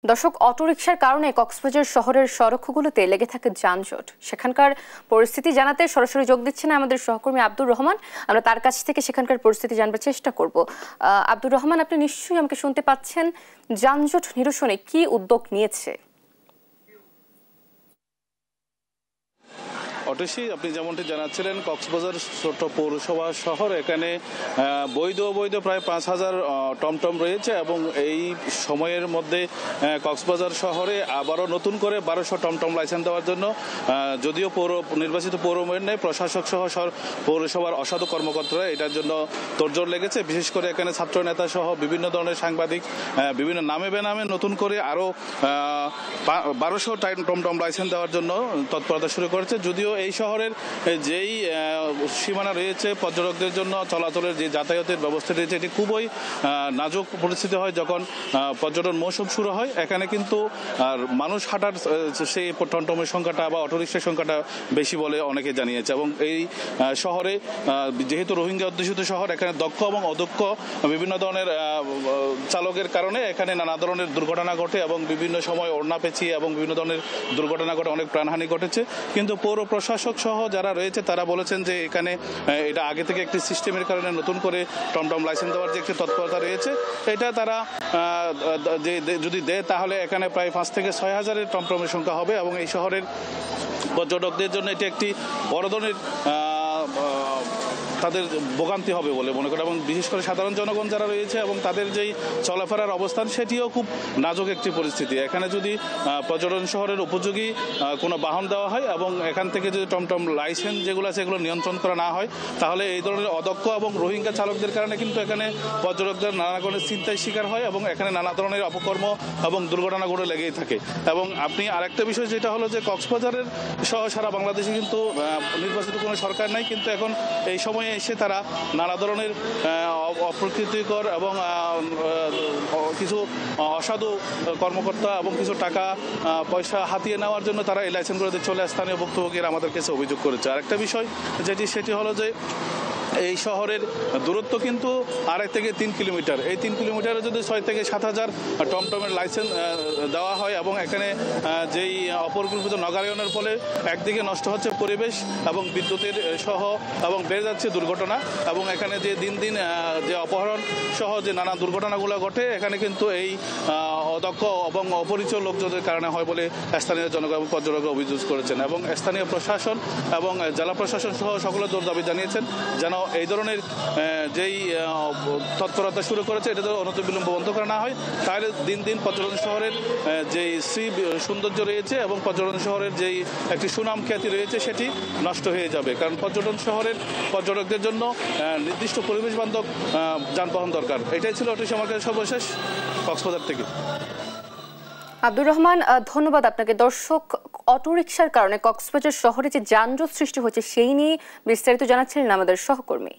দর্শক, অটোরিকশার কারণে কক্সবাজার শহরের সড়কগুলোতে লেগে থাকে যানজট। সেখানকার পরিস্থিতি জানাতে সরাসরি যোগ দিচ্ছেন আমাদের সহকর্মী আব্দুর রহমান। আমরা তার কাছ থেকে সেখানকার পরিস্থিতি জানবার চেষ্টা করব। আব্দুর রহমান, আপনি নিশ্চয়ই আমাকে শুনতে পাচ্ছেন। যানজট নিরসনে কি উদ্যোগ নিয়েছে? অটোসি, আপনি যেমনটি জানাচ্ছিলেন, কক্সবাজার ছোট পৌরসভা শহর, এখানে বৈধ অবৈধ প্রায় 5,000 টমটম রয়েছে এবং এই সময়ের মধ্যে কক্সবাজার শহরে আবারও নতুন করে 1200 টমটম লাইসেন্স দেওয়ার জন্য যদিও নির্বাচিত পৌর মেয়র নেই, প্রশাসক সহ পৌরসভার অসাধু কর্মকর্তারা এটার জন্য তোড়জোড় লেগেছে। বিশেষ করে এখানে ছাত্র নেতা সহ বিভিন্ন ধরনের সাংবাদিক বিভিন্ন নামে বেনামে নতুন করে আরও 1200 টমটম লাইসেন্স দেওয়ার জন্য তৎপরতা শুরু করেছে। যদিও এই শহরের যেই সীমানা রয়েছে পর্যটকদের জন্য চলাচলের যে যাতায়াতের ব্যবস্থা রয়েছে, এটি খুবই নাজুক পরিস্থিতি হয় যখন পর্যটন মৌসুম শুরু হয়। এখানে কিন্তু মানুষ হাঁটার সেই টমটমের সংখ্যাটা বা অটোরিক্সার সংখ্যাটা বেশি বলে অনেকে জানিয়েছে। এবং এই শহরে যেহেতু রোহিঙ্গা অধ্যুষিত শহর, এখানে দক্ষ এবং অদক্ষ বিভিন্ন ধরনের চালকের কারণে এখানে নানা ধরনের দুর্ঘটনা ঘটে এবং বিভিন্ন সময় ওড়না পেঁচিয়ে এবং বিভিন্ন ধরনের দুর্ঘটনা ঘটে, অনেক প্রাণহানি ঘটেছে। কিন্তু পৌর প্রশাসক সহ যারা রয়েছে তারা বলেছেন যে এখানে এটা আগে থেকে একটি সিস্টেমের কারণে নতুন করে টমটম লাইসেন্স দেওয়ার যে একটি তৎপরতা রয়েছে, এটা তারা যদি দেয় তাহলে এখানে প্রায় 5 থেকে 6 হাজারের টমটমের সংখ্যা হবে এবং এই শহরের পর্যটকদের জন্য এটি একটি বড় ধরনের তাদের ভোগান্তি হবে বলে মনে করি। এবং বিশেষ করে সাধারণ জনগণ যারা রয়েছে এবং তাদের যেই চলাফেরার অবস্থান, সেটিও খুব নাজুক একটি পরিস্থিতি। এখানে যদি পর্যটন শহরের উপযোগী কোনো বাহন দেওয়া হয় এবং এখান থেকে যদি টমটম লাইসেন্স যেগুলো আছে এগুলো নিয়ন্ত্রণ করা না হয়, তাহলে এই ধরনের অদক্ষ এবং রোহিঙ্গা চালকদের কারণে কিন্তু এখানে পর্যটকদের নানা ধরনের চিন্তায় শিকার হয় এবং এখানে নানা ধরনের অপকর্ম এবং দুর্ঘটনাগুলো লেগেই থাকে। এবং আপনি আরেকটা বিষয় যেটা হলো যে কক্সবাজারের সহ সারা বাংলাদেশে কিন্তু নির্বাচিত কোনো সরকার নাই, কিন্তু এখন এই সময় এসে তারা নানা ধরনের অপ্রকৃতিকর এবং কিছু অসাধু কর্মকর্তা এবং কিছু টাকা পয়সা হাতিয়ে নেওয়ার জন্য তারা এই লাইসেন্সগুলোতে চলে স্থানীয় ভুক্তভোগীরা আমাদের কাছে অভিযোগ করেছে। আরেকটা বিষয় সেটি হলো যে এই শহরের দূরত্ব কিন্তু 2.5 থেকে 3 কিলোমিটার। এই 3 কিলোমিটারে যদি 6 থেকে 7 হাজার টমটমের লাইসেন্স দেওয়া হয় এবং এখানে যেই অপরিকল্পিত নগরায়নের ফলে একদিকে নষ্ট হচ্ছে পরিবেশ এবং বিদ্যুতের সহ এবং বেড়ে যাচ্ছে দুর্ঘটনা, এবং এখানে যে দিন দিন যে অপহরণ সহ যে নানা দুর্ঘটনাগুলো ঘটে, এখানে কিন্তু এই অদক্ষ এবং অপরিচিত লোকজনের কারণে হয় বলে স্থানীয় জনগণ এবং পর্যটকরা অভিযোগ করেছেন। এবং স্থানীয় প্রশাসন এবং জেলা প্রশাসন সহ সকলে জোর দাবি জানিয়েছেন যেন এই ধরনের যেই তৎপরতা শুরু করেছে এটা যদি অনতিবিলম্ব বন্ধ করা না হয়, তাহলে দিন দিন পর্যটন শহরের যেই সৌন্দর্য রয়েছে এবং পর্যটন শহরের যেই একটি সুনাম খ্যাতি রয়েছে সেটি নষ্ট হয়ে যাবে। কারণ পর্যটন শহরের পর্যটকদের জন্য নির্দিষ্ট পরিবেশ বান্ধব যানবাহন দরকার। এটাই ছিল অটোসি আমার কাছে সর্বশেষ কক্সবাজার থেকে। আব্দুর রহমান, ধন্যবাদ আপনাকে। দর্শক, অটোরিকশার কারণে কক্সবাজার শহরে যে যানজট সৃষ্টি হচ্ছে সেই নিয়ে বিস্তারিত জানাচ্ছিলেন আমাদের সহকর্মী।